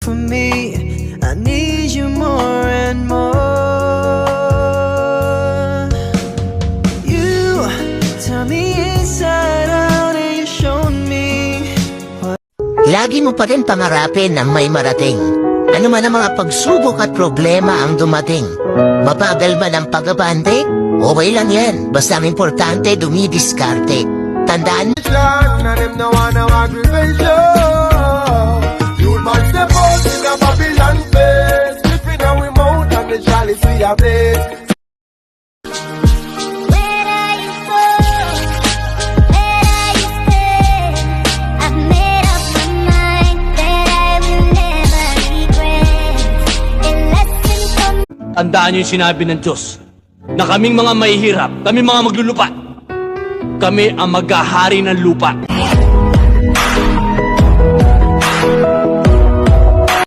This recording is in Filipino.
for me. I need you more and more. You tell me inside out and you show me. Lagi mo pa rin pangarapin ang may marating. Ano man ang mga pagsubok at problema ang dumating. Mabagal man ang pag-abante? Okay lang yan. Basta ang importante dumidiskarte. Tandaan Tandaan niyo yung sinabi ng Diyos na kaming mga mahihirap, kaming mga maglulupa, kami ang maghahari ng lupa.